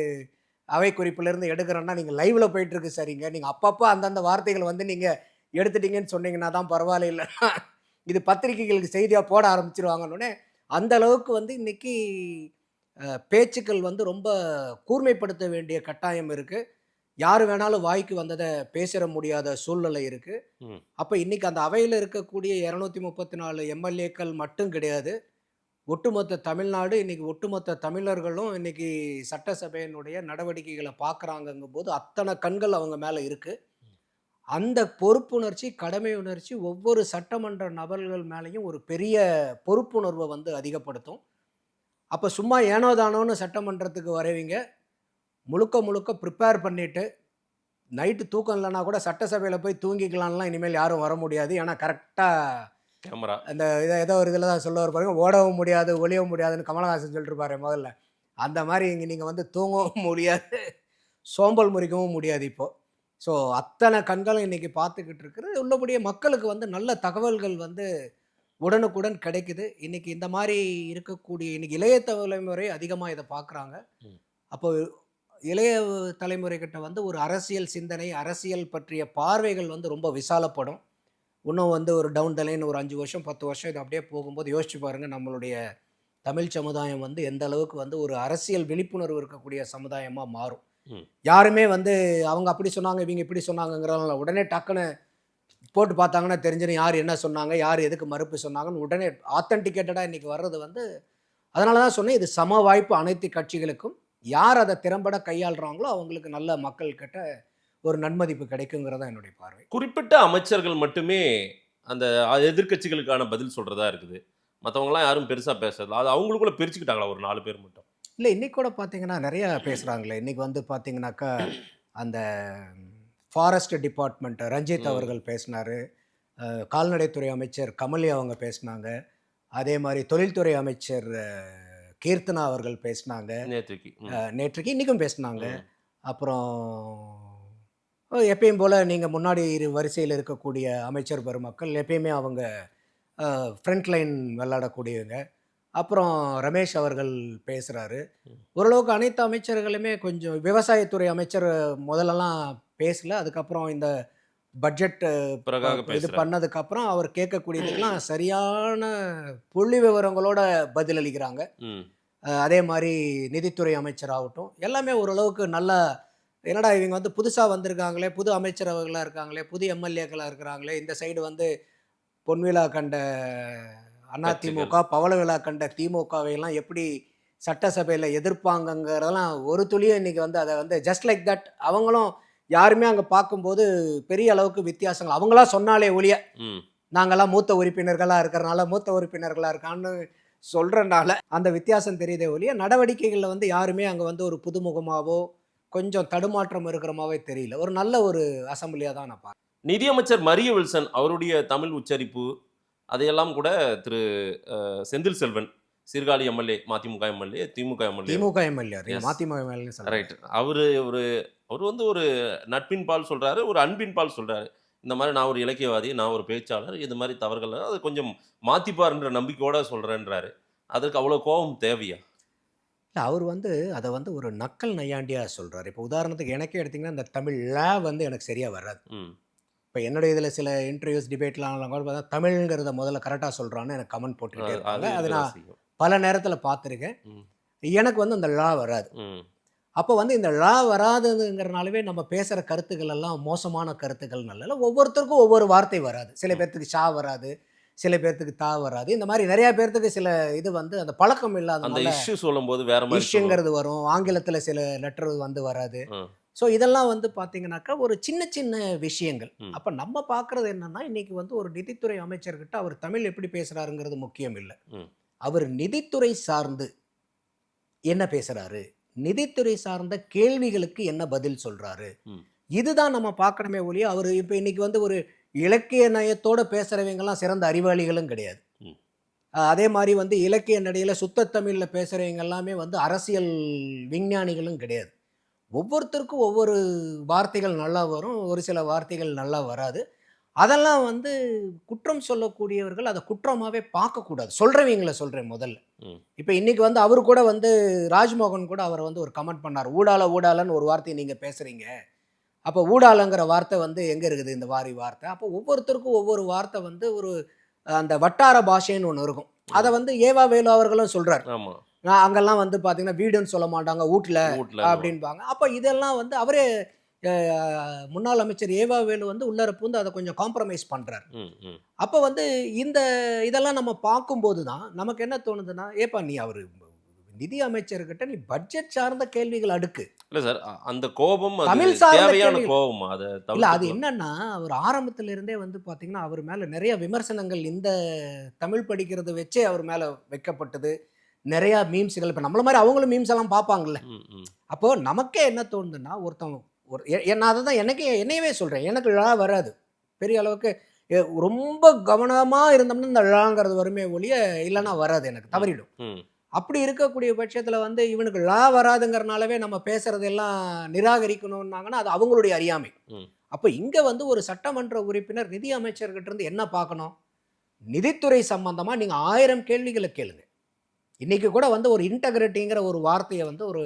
அவை குறிப்பிலேருந்து எடுக்கிறேன்னா நீங்கள் லைவில் போயிட்டுருக்கு சரிங்க. நீங்கள் அப்பப்போ அந்தந்த வார்த்தைகளை வந்து நீங்கள் எடுத்துட்டீங்கன்னு சொன்னீங்கன்னா தான் பரவாயில்ல, இல்லைன்னா இது பத்திரிகைகளுக்கு செய்தியாக போட ஆரம்பிச்சிருவாங்கன்னொடனே அந்த அளவுக்கு வந்து இன்றைக்கி பேச்சுக்கள் வந்து ரொம்ப கூர்மைப்படுத்த வேண்டிய கட்டாயம் இருக்குது. யார் வேணாலும் வாய்க்கு வந்ததை பேசிட முடியாத சூழ்நிலை இருக்குது. அப்போ இன்றைக்கி அந்த அவையில் இருக்கக்கூடிய 234 எம்எல்ஏக்கள் மட்டும் கிடையாது, ஒட்டுமொத்த தமிழ்நாடு, இன்றைக்கி ஒட்டுமொத்த தமிழர்களும் இன்றைக்கி சட்டசபையினுடைய நடவடிக்கைகளை பார்க்குறாங்கங்கும் போது அத்தனை கண்கள் அவங்க மேலே இருக்குது. அந்த பொறுப்புணர்ச்சி, கடமை உணர்ச்சி ஒவ்வொரு சட்டமன்ற நபர்கள் மேலேயும் ஒரு பெரிய பொறுப்புணர்வை வந்து அதிகப்படுத்தும். அப்போ சும்மா ஏனோ தானோன்னு சட்டமன்றத்துக்கு வரவீங்க முழுக்க முழுக்க ப்ரிப்பேர் பண்ணிவிட்டு நைட்டு தூக்கம் இல்லைனா கூட சட்டசபையில் போய் தூங்கிக்கலாம்லாம் இனிமேல் யாரும் வர முடியாது. ஏன்னா கரெக்டாக கேமரா அந்த ஏதோ ஒரு இதில் தான் சொல்லுவார் பாருங்க, ஓடவும் முடியாது ஒளியவும் முடியாதுன்னு கமலஹாசன் சொல்லிட்டுருப்பாரு முதல்ல. அந்த மாதிரி இங்கே நீங்கள் வந்து தூங்கவும் முடியாது, சோம்பல் முறிக்கவும் முடியாது இப்போது. ஸோ அத்தனை கண்களும் இன்றைக்கி பார்த்துக்கிட்டு இருக்கிறது உள்ளபடியே மக்களுக்கு வந்து நல்ல தகவல்கள் வந்து உடனுக்குடன் கிடைக்குது. இன்றைக்கி இந்த மாதிரி இருக்கக்கூடிய இன்றைக்கி இளைய தலைமுறை அதிகமாக இதை பார்க்குறாங்க. அப்போ இளைய தலைமுறைக்கிட்ட வந்து ஒரு அரசியல் சிந்தனை, அரசியல் பற்றிய பார்வைகள் வந்து ரொம்ப விசாலப்படும். இன்னும் வந்து ஒரு டவுன் த லைன் ஒரு 5 வருஷம் 10 வருஷம் இது அப்படியே போகும்போது யோசிச்சு பாருங்கள், நம்மளுடைய தமிழ் சமுதாயம் வந்து எந்த அளவுக்கு வந்து ஒரு அரசியல் விழிப்புணர்வு இருக்கக்கூடிய சமுதாயமாக மாறும். யாருமே வந்து அவங்க அப்படி சொன்னாங்க, இவங்க இப்படி சொன்னாங்கங்கிறதுனால உடனே டக்குன்னு போட்டு பார்த்தாங்கன்னா தெரிஞ்சிடும் யார் என்ன சொன்னாங்க, யார் எதுக்கு மறுப்பு சொன்னாங்கன்னு உடனே ஆத்தென்டிகேட்டடாக இன்றைக்கி வர்றது வந்து. அதனால தான் சொன்னேன், இது சம வாய்ப்பு அனைத்து கட்சிகளுக்கும். யார் அதை திறம்பட கையாளுறாங்களோ அவங்களுக்கு நல்ல மக்கள் கிட்ட ஒரு நன்மதிப்பு கிடைக்குங்கிறதா என்னுடைய பார்வை. குறிப்பிட்ட அமைச்சர்கள் மட்டுமே அந்த எதிர்க்கட்சிகளுக்கான பதில் சொல்கிறதா இருக்குது. மற்றவங்களாம் யாரும் பெருசாக பேசுறது அது அவங்களுக்குள்ள பிரிச்சுக்கிட்டாங்களா ஒரு 4 பேர் மட்டும்? இல்லை, இன்றைக்கி கூட பார்த்தீங்கன்னா நிறையா பேசுகிறாங்களே. இன்றைக்கி வந்து பார்த்தீங்கன்னாக்கா அந்த ஃபாரஸ்ட் டிபார்ட்மெண்ட் ரஞ்சித் அவர்கள் பேசினார், கால்நடைத்துறை அமைச்சர் கமலி அவங்க பேசினாங்க, அதே மாதிரி தொழில்துறை அமைச்சர் கீர்த்தனா அவர்கள் பேசினாங்க நேற்றுக்கு, இன்றைக்கும் பேசினாங்க. அப்புறம் எப்பயும் போல் நீங்கள் முன்னாடி வரிசையில் இருக்கக்கூடிய அமைச்சர் பெருமக்கள் எப்பயுமே அவங்க ஃப்ரண்ட் லைன் விளையாடக்கூடியவங்க. அப்புறம் ரமேஷ் அவர்கள் பேசுகிறாரு. ஓரளவுக்கு அனைத்து அமைச்சர்களுமே கொஞ்சம் விவசாயத்துறை அமைச்சர் முதல்லலாம் பேசல, அதுக்கப்புறம் இந்த பட்ஜெட் இது பண்ணதுக்கப்புறம் அவர் கேட்கக்கூடியதுக்கெல்லாம் சரியான புள்ளி விவரங்களோட பதிலளிக்கிறாங்க. அதே மாதிரி நிதித்துறை அமைச்சராகட்டும் எல்லாமே ஓரளவுக்கு நல்லா, என்னடா இவங்க வந்து புதுசாக வந்திருக்காங்களே, புது அமைச்சரவர்களாக இருக்காங்களே, புது எம்எல்ஏக்களாக இருக்கிறாங்களே, இந்த சைடு வந்து பொன்விழா கண்ட அதிமுக, பவள விழா கண்ட திமுகவையெல்லாம் எப்படி சட்டசபையில் எதிர்ப்பாங்கங்கிறதெல்லாம் ஒரு துளியும் இன்றைக்கி வந்து அதை வந்து ஜஸ்ட் லைக் தட் அவங்களும் யாருமே அங்கே பார்க்கும்போது பெரிய அளவுக்கு வித்தியாசங்கள் அவங்களா சொன்னாலே ஒழிய நாங்கள்லாம் மூத்த உறுப்பினர்களாக இருக்கிறனால மூத்த உறுப்பினர்களாக இருக்கான்னு சொல்கிறனால அந்த வித்தியாசம் தெரியுதே ஒழிய நடவடிக்கைகளில் வந்து யாருமே அங்கே வந்து ஒரு புதுமுகமாகவோ கொஞ்சம் தடுமாற்றம் இருக்கிறமாவே தெரியல. ஒரு நல்ல ஒரு அசம்பிளியாக தான் நான் பார்க்குறேன். நிதியமைச்சர் மரிய வில்சன் அவருடைய தமிழ் உச்சரிப்பு அதையெல்லாம் கூட திரு செந்தில் செல்வன் சீர்காழி எம்எல்ஏ, மதிமுக எம்எல்ஏ, திமுக எம்எல்ஏ மதிமுக எம்எல்ஏ ரைட், அவர் வந்து ஒரு நட்பின் பால் சொல்கிறாரு, ஒரு அன்பின் பால் சொல்கிறாரு. இந்த மாதிரி நான் ஒரு இலக்கியவாதி, நான் ஒரு பேச்சாளர், இது மாதிரி தவறுகள் அது கொஞ்சம் மாற்றிப்பாருன்ற நம்பிக்கையோடு சொல்கிறேன்றாரு. அதற்கு அவ்வளோ கோபம் தேவையா? இல்ல அவர் வந்து அதை வந்து ஒரு நக்கல் நையாண்டியா சொல்றாரு. இப்போ உதாரணத்துக்கு எனக்கே எடுத்தீங்கன்னா, இந்த தமிழ் வந்து எனக்கு சரியா வராது. ம். இப்போ என்னுடைய இதில் சில இன்டர்வியூஸ் டிபேட்லாம் கூட பார்த்தா தமிழ்ங்கிறத முதல்ல கரெக்டாக சொல்கிறான்னு எனக்கு கமெண்ட் போட்டுக்கிட்டே அது இருப்பாங்க. அது இருக்கதான் நான் செய்யும். பல நேரத்தில் பார்த்துருக்கேன். ம். எனக்கு வந்து அந்த வராது. ம். அப்போ வந்து இந்த வராதுங்கிறனாலவே நம்ம பேசுகிற கருத்துக்கள் எல்லாம் மோசமான கருத்துக்கள் நல்ல. ஒவ்வொருத்தருக்கும் ஒவ்வொரு வார்த்தை வராது. சில பேர்த்துக்கு வராது, சில பேர்த்துக்கு வராது. இந்த மாதிரி நிறைய பேர்த்துக்கு சில இது வந்து அந்த பழக்கம் அந்த இல்லாதனால இஷ்யூ சொல்லும்போது வேற மாதிரி இஷ்யூங்கிறது வரும். ஆங்கிலத்தில் சில லெட்டர் வந்து வராது. சொல்லுவோம். ஸோ இதெல்லாம் வந்து பார்த்தீங்கன்னாக்கா ஒரு சின்ன சின்ன விஷயங்கள். ம். அப்போ நம்ம பார்க்குறது என்னன்னா, இன்னைக்கு வந்து ஒரு நிதித்துறை அமைச்சர்கிட்ட அவர் தமிழ் எப்படி பேசுகிறாருங்கிறது முக்கியம் இல்லை. ம். அவர் நிதித்துறை சார்ந்து என்ன பேசுகிறாரு, நிதித்துறை சார்ந்த கேள்விகளுக்கு என்ன பதில் சொல்கிறாரு, ம். இதுதான் நம்ம பார்க்கணுமே ஒழிய அவர் இப்போ இன்னைக்கு வந்து ஒரு இலக்கிய நயத்தோட பேசுகிறவங்கெல்லாம் சிறந்த அறிவாளிகளும் கிடையாது. ம். அதே மாதிரி வந்து இலக்கிய நடையில் சுத்த தமிழில் பேசுகிறவங்க எல்லாமே வந்து அரசியல் விஞ்ஞானிகளும் கிடையாது. ஒவ்வொருத்தருக்கும் ஒவ்வொரு வார்த்தைகள் நல்லா வரும், ஒரு சில வார்த்தைகள் நல்லா வராது. அதெல்லாம் வந்து குற்றம் சொல்லக்கூடியவர்கள் அதை குற்றமாகவே பார்க்கக்கூடாது. சொல்கிறவங்கள சொல்கிறேன் முதல்ல. ம். இப்போ இன்றைக்கி வந்து அவர் கூட வந்து ராஜ்மோகன் கூட அவர் வந்து ஒரு கமெண்ட் பண்ணார். ஊடாலன்னு ஒரு வார்த்தையை நீங்கள் பேசுகிறீங்க, அப்போ ஊடாலங்கிற வார்த்தை வந்து எங்கே இருக்குது இந்த வார்த்தை. அப்போ ஒவ்வொருத்தருக்கும் ஒவ்வொரு வார்த்தை வந்து ஒரு அந்த வட்டார பாஷைன்னு ஒன்று இருக்கும். அதை வந்து ஏவா வேலு அவர்களும் சொல்கிறார். ஆமா. அங்கெல்லாம் வந்து பார்த்தீங்கன்னா வீடுன்னு சொல்ல மாட்டாங்க, வீட்டில் அப்படின்பாங்க. அப்போ இதெல்லாம் வந்து அவரே முன்னாள் அமைச்சர் ஏவா வேலு வந்து உள்ளர பூந்து அதை கொஞ்சம் காம்ப்ரமைஸ் பண்ணுறாரு. அப்போ வந்து இந்த இதெல்லாம் நம்ம பார்க்கும்போது தான் நமக்கு என்ன தோணுதுன்னா, ஏப்பா நீ அவர் நிதி அமைச்சர்கிட்ட நீ பட்ஜெட் சார்ந்த கேள்விகள் அடுக்கு. இல்ல சார், அந்த கோபம் தமிழ் சார்ந்த தேவையான கேள்வி கோபம். அது இல்ல, அது என்னன்னா அவர் ஆரம்பத்துல இருந்தே வந்து பாத்தீங்கன்னா அவர் மேல நிறைய விமர்சனங்கள் இந்த தமிழ் படிக்கிறத வச்சே அவர் மேல வைக்கப்பட்டது. நிறைய மீம்ஸ்கள், இப்போ நம்மள மாதிரி அவங்களும் மீம்ஸ் எல்லாம் பார்ப்பாங்கல்ல. அப்போ நமக்கே என்ன தோணுதுன்னா, ஒருத்தவங்க நான் அதை தான் என்னையவே சொல்கிறேன், எனக்கு வராது பெரிய அளவுக்கு. ரொம்ப கவனமாக இருந்தோம்னா இந்த ழாங்கிறது வருமே ஒழிய இல்லைன்னா வராது, எனக்கு தவறிடும். அப்படி இருக்கக்கூடிய பட்சத்தில் வந்து இவனுக்கு வராதுங்கிறனாலவே நம்ம பேசுறதெல்லாம் நிராகரிக்கணும்னாங்கன்னா அது அவங்களுடைய அறியாமை. அப்போ இங்கே வந்து ஒரு சட்டமன்ற உறுப்பினர் நிதி அமைச்சர்கிட்ட இருந்து என்ன பார்க்கணும், நிதித்துறை சம்பந்தமாக நீங்கள் 1000 கேள்விகளை கேளுங்க. இன்றைக்கி கூட வந்து ஒரு இன்டெகிரிட்டிங்கிற ஒரு வார்த்தையை வந்து ஒரு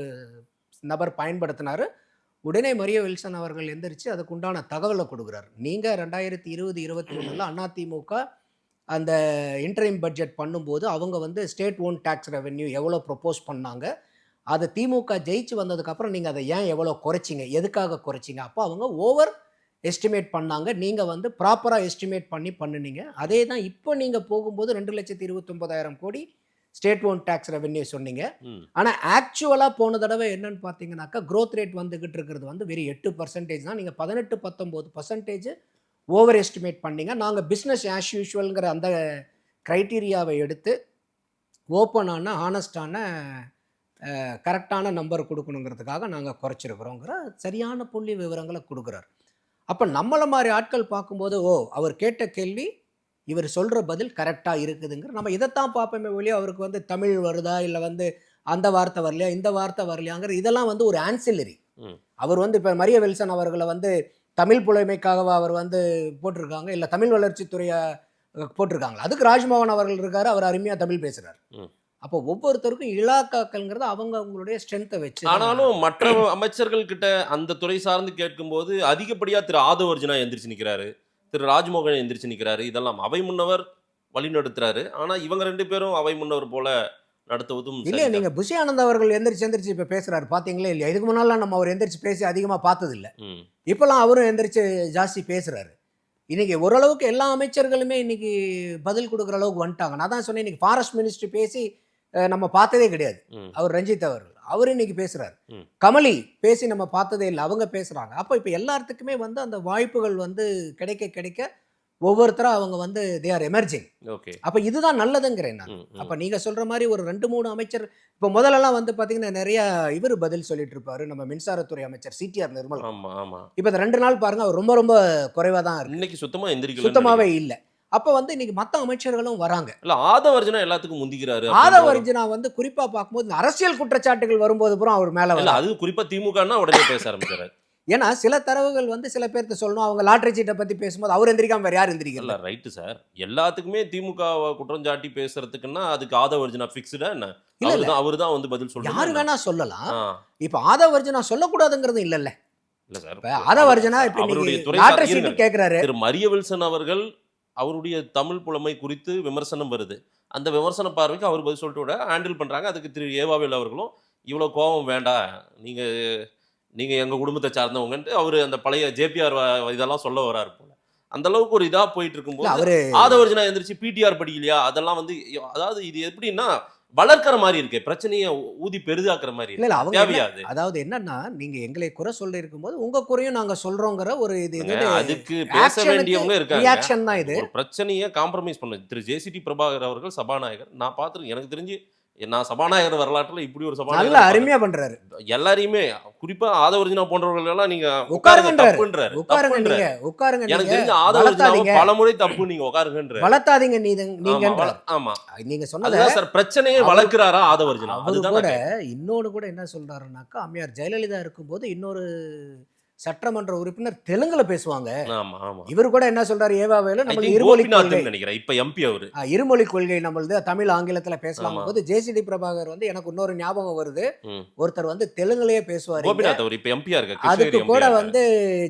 நபர் பயன்படுத்தினார். உடனே மரிய வில்சன் அவர்கள் எந்திரிச்சு அதுக்கு உண்டான தகவலை கொடுக்குறாரு. நீங்கள் 2020-21 அதிமுக அந்த இன்டரிம் பட்ஜெட் பண்ணும்போது அவங்க வந்து ஸ்டேட் ஓன் டேக்ஸ் ரெவென்யூ எவ்வளோ ப்ரொப்போஸ் பண்ணாங்க, அதை திமுக ஜெயிச்சு வந்ததுக்கப்புறம் நீங்கள் அதை ஏன் எவ்வளோ குறைச்சிங்க, எதுக்காக குறைச்சிங்க, அப்போ அவங்க ஓவர் எஸ்டிமேட் பண்ணாங்க, நீங்கள் வந்து ப்ராப்பராக எஸ்டிமேட் பண்ணினீங்க. அதே தான் இப்போ நீங்கள் போகும்போது 2,29,000 கோடி ஸ்டேட் ஓன் டேக்ஸ் ரெவென்யூ சொன்னீங்க. ஆனால் ஆக்சுவலாக போன தடவை என்னன்னு பார்த்தீங்கன்னாக்கா க்ரோத் ரேட் வந்துகிட்டு இருக்கிறது வந்து வெறும் 8% தான். நீங்கள் 18-19% ஓவர் எஸ்டிமேட் பண்ணீங்க. நாங்கள் பிஸ்னஸ் ஆஸ் யூஷுவல்ங்கிற அந்த க்ரைட்டீரியாவை எடுத்து ஓப்பனான ஹானஸ்டான கரெக்டான நம்பர் கொடுக்கணுங்கிறதுக்காக நாங்கள் குறைச்சிருக்கிறோங்கிற சரியான புள்ளி விவரங்களை கொடுக்குறாரு. அப்போ நம்மளை மாதிரி ஆட்கள் பார்க்கும்போது அவர் கேட்ட கேள்வி இவர் சொல்கிற பதில் கரெக்டாக இருக்குதுங்கிற நம்ம இதைத்தான் பார்ப்போமே ஒழிய அவருக்கு வந்து தமிழ் வருதா இல்லை வந்து அந்த வார்த்தை வரலையா இந்த வார்த்தை வரலையாங்கிற இதெல்லாம் வந்து ஒரு ஆன்சிலரி. அவர் வந்து இப்போ மரிய வில்சன் அவர்களை வந்து தமிழ் புலமைக்காக அவர் வந்து போட்டிருக்காங்க, இல்லை தமிழ் வளர்ச்சித்துறையை போட்டிருக்காங்க. அதுக்கு ராஜ்மோகன் அவர்கள் இருக்காரு, அவர் அருமையாக தமிழ் பேசுகிறார். அப்போ ஒவ்வொருத்தருக்கும் இலாக்காக்கள்ங்கிறது அவங்களுடைய ஸ்ட்ரென்த்தை வச்சு. ஆனாலும் மற்ற அமைச்சர்கள் கிட்ட அந்த துறை சார்ந்து கேட்கும்போது அதிகப்படியாக திரு ஆதவர்ஜுனா எந்திரிச்சு நிற்கிறாரு, திரு ராஜ்மோகன் எந்திரிச்சு நிற்கிறாரு. இதெல்லாம் அவை முன்னவர் வழி நடத்துறாரு. ஆனால் இவங்க 2 பேரும் அவை முன்னவர் போல நடத்துவதும் இல்லையா. நீங்கள் புஷி ஆனந்த் அவர்கள் எந்திரிச்சு இப்போ பேசுகிறாரு பார்த்தீங்களே இல்லையா. இதுக்கு முன்னாலாம் நம்ம அவர் எந்திரிச்சு பேசி அதிகமாக பார்த்ததில்லை. இப்போல்லாம் அவரும் எந்திரிச்சு ஜாஸ்தி பேசுகிறாரு. இன்றைக்கி ஓரளவுக்கு எல்லா அமைச்சர்களுமே இன்றைக்கி பதில் கொடுக்குற அளவுக்கு வந்துட்டாங்க. நான் தான் சொன்னேன், இன்றைக்கி ஃபாரஸ்ட் மினிஸ்ட்ரி பேசி நம்ம பார்த்ததே கிடையாது. அவர் ரஞ்சித் அவர் இன்னைக்கு பேசுறாரு. கமலி பேசி நம்ம பார்த்ததே இல்லை, அவங்க பேசுறாங்க. அப்போ இப்போ எல்லாத்துக்குமே வந்து அந்த வாய்ப்புகள் வந்து கிடைக்க ஒவ்வொருத்தரா அவங்க வந்து தே ஆர் எமர்ஜிங். அப்போ இதுதான் நல்லதுங்கிறேன் நான். அப்போ நீங்கள் சொல்ற மாதிரி ஒரு 2-3 அமைச்சர் இப்போ முதல்லலாம் வந்து பார்த்தீங்கன்னா நிறைய இவர் பதில் சொல்லிட்டு இருப்பாரு, நம்ம மின்சாரத்துறை அமைச்சர் CTR நிர்மல். இப்போ இந்த 2 நாள் பாருங்க அவர் ரொம்ப குறைவாக தான் இருக்கு. இன்னைக்கு சுத்தமாவே இல்லை. அப்போ வந்து இன்னைக்கு மற்ற அமைச்சர்களும் வராங்க. இல்ல ஆதவர்ஜுனா எல்லாத்துக்கும் முந்திக்கிறாரு. ஆதவர்ஜுனா வந்து குறிப்பா பார்க்கும்போது அரசியல் குற்றச்சாட்டுகள் வரும்போது பூரா அவர் மேல இல்ல, அது குறிப்பா திமுகன்னா உடனே பேச ஆரம்பிச்சாரு. ஏன்னா சில தரவுகள் வந்து சில பேர்த்த சொல்லணும். அவங்க லாட்டரி சீட்டை பத்தி பேசும்போது அவர் எந்திரிக்காம வேற யார் இல்ல எந்திரிக்கிறது? Right sir. எல்லாத்துக்குமே திமுக குற்றஞ்சாட்டி பேசுறதுக்குன்னா அதுக்கு ஆதவர்ஜுனா ஃபிக்ஸ்டா என்ன? இல்ல, இல்ல. அவர்தான் வந்து பதில் யாரு சொல்லணும். வேணா சொல்லலாம். ஆ. இப்ப ஆதவர்ஜுனா சொல்லக்கூடாதுங்கிறது இல்லல்ல. இல்ல சார். இப்ப ஆதவர்ஜுனா இப்ப அவருடைய இன்னைக்கு துறை லாட்டரி இருங்க. சீட்டு கேக்குறாரு. திரு மரிய வில்சன் அவர்கள் அவருடைய தமிழ் புலமை குறித்து விமர்சனம் வருது. அந்த விமர்சன பார்வைக்கு அவர் பதில் சொல்லிட்டு விட ஹேண்டில் பண்றாங்க. அதுக்கு திரு ஏவாவேல் அவர்களும் இவ்வளவு கோபம் வேண்டாம். நீங்க நீங்க எங்க குடும்பத்தை சார்ந்தவங்கன்ட்டு அவரு அந்த பழைய ஜேபிஆர் இதெல்லாம் சொல்ல வராரு போல. அந்த அளவுக்கு ஒரு இதா போயிட்டு இல்ல இருக்கும்போது அவரு ஆதவர்ஜுனா எந்திரிச்சு பிடிஆர் படிக்கலையா? அதெல்லாம் வந்து அதாவது இது எப்படின்னா வளர்க்கிற மாதிரி இருக்கு. பிரச்சனையை ஊதி பெரிதாக்குற மாதிரி இல்ல இல்ல இருக்கு. அவங்க தேவையா என்ன- அது? அதாவது என்னன்னா நீங்க எங்களை குறை சொல்லி இருக்கும்போது உங்க குறையும் நாங்க சொல்றோங்கிற ஒரு இது அதுக்கு பேச வேண்டியவங்க இருக்காங்க. ரியாக்ஷன் தான் இது. ஒரு பிரச்சனையை காம்ப்ரமைஸ் பண்ண திரு ஜேசிடி பிரபாகர் அவர்கள் சபாநாயகர். நான் பார்த்துருக்கேன். எனக்கு தெரிஞ்சு நான் சபாநாயகர் வரலாற்றுல இப்படி ஒரு நல்ல சபாநாயகர் அருமையா பண்றாரு. எல்லாரையுமே குறிப்பா ஆதவர்ஜுனா போன்றவர்கள் எல்லாம் நீங்க உட்காருங்கன்றாரு. தப்புன்றாரு. உட்காருங்க தப்புன்றாரு. நீங்க உட்காருங்க எனக்கு நீங்க தெரிஞ்ச ஆதவர்ஜுனாவை வளர்த்தாதீங்க பலமுறை தப்பு நீங்க உட்காருங்கன்ற. வளர்த்தாதீங்க ஆமா, நீங்க ஆமா. நீங்க சொன்னத அதுதான் சார் பிரச்சனையை அவரு- வளர்க்கிறாரா ஆதவர்ஜுனா? அவரு அதுதான் கூட நான் கேட்கிறேன். இன்னொன்னு கூட என்ன சொல்றாருன்னாக்கா அம்மையார் ஜெயலலிதா இருக்கும்போது இன்னொரு சட்டமன்ற உறுப்பினர் தெலுங்குல பேசுவாங்க. ஆமா, ஆமா. இவர் கூட என்ன சொல்றாரு ஏவாவேலு I நம்மளுக்கு think இருமொழி கொள்கை கோபிநாத்னு நினைக்கிறேன். இப்ப எம்பி அவரு. இருமொழி கொள்கை நம்மளது தமிழ் ஆங்கிலத்துல பேசலாம் ஆமா. போது ஜேசிடி பிரபாகர் வந்து எனக்கு இன்னொரு ஞாபகம் வருது. ம். ஒருத்தர் வந்து தெலுங்குலயே பேசுவாரு. கோபிநாத் அவர் இப்ப எம்பியா இருக்க. அதுக்கு கிருஷ்ணகிரி கூட MP-யா வந்து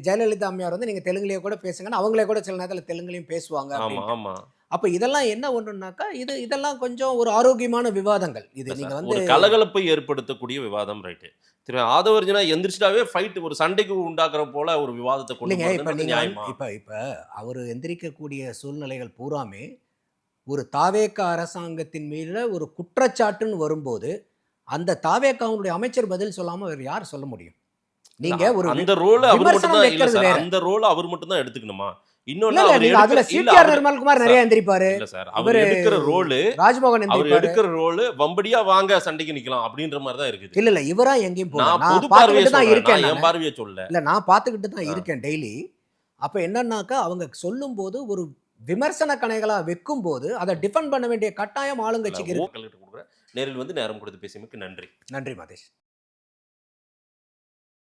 ஜெயலலிதா அம்மையார் வந்து நீங்க தெலுங்குலயே கூட பேசுங்கன்னு அவங்களே கூட சில நேரத்துல தெலுங்குலயும் பேசுவாங்க ஆமா, அப்படின்னு. ஆமா. அப்ப இதெல்லாம் என்ன ஒண்ணுனாக்கா இதெல்லாம் கொஞ்சம் ஒரு ஆரோக்கியமான விவாதங்கள். இது இல்ல நீங்க சார், வந்து ஒரு கலகலப்பை ஏற்படுத்தக்கூடிய விவாதம் ரைட்டு. திரு ஆதவர்ஜுனா எந்திரிச்சிட்டாவே ஃபைட் ஒரு சண்டைக்கு உண்டாக்குற போல ஒரு விவாதத்தை கொண்டு இல்லைங்க. இப்ப போறது நீங்க நியாயமா? இப்ப அவரு எந்திரிக்கக்கூடிய சூழ்நிலைகள் பூராமே ஒரு தாவேகா அரசாங்கத்தின் மீது ஒரு குற்றச்சாட்டுன்னு வரும்போது அந்த தாவேகாவுடைய அமைச்சர் பதில் சொல்லாம வேற யார் சொல்ல முடியும்? நீங்க ஒரு அந்த ரோல் அவர் மட்டும் விமர்சனம் தான் இல்ல வைக்கிறது சார். வேற. அந்த ரோல் அவர் மட்டும் தான் எடுத்துக்கணுமா? இல்ல இன்னொன்னு இல்ல அவர் நீங்க அதுல எடுக்கிற இல்ல சிடிஆர் அவர் நிர்மல்குமார் நிறைய எந்திரிப்பாரு. இல்ல சார். அவர் இவரு எடுக்கிற ரோல் ராஜ்மோகன் அவர் எந்திரிப்பாரு. எடுக்கிற ரோல் வம்படியா வாங்க சண்டைக்கு நிக்கலாம் அப்படின்ற மாதிரி தான் இருக்குது. இல்ல இல்ல இவரா எங்கேயும் போகல. நான் நான் பொது பார்வையை பார்த்துக்கிட்டு தான் சொல்றேன். இருக்கேன். நான் என் நானு. பார்வையை சொல்ல. இல்ல நான் பார்த்துக்கிட்டு தான் இருக்கேன் டெய்லி. அப்ப என்னன்னாக்கா அவங்க சொல்லும்போது ஒரு விமர்சன கணைகளா வைக்கும்போது அதை டிஃபெண்ட் பண்ண வேண்டிய கட்டாயம் ஆளுங்கட்சிக்கு இருக்கு. நேரில் வந்து நேரம் கொடுத்து பேசியமைக்கு நன்றி. நன்றி மாதேஷ்.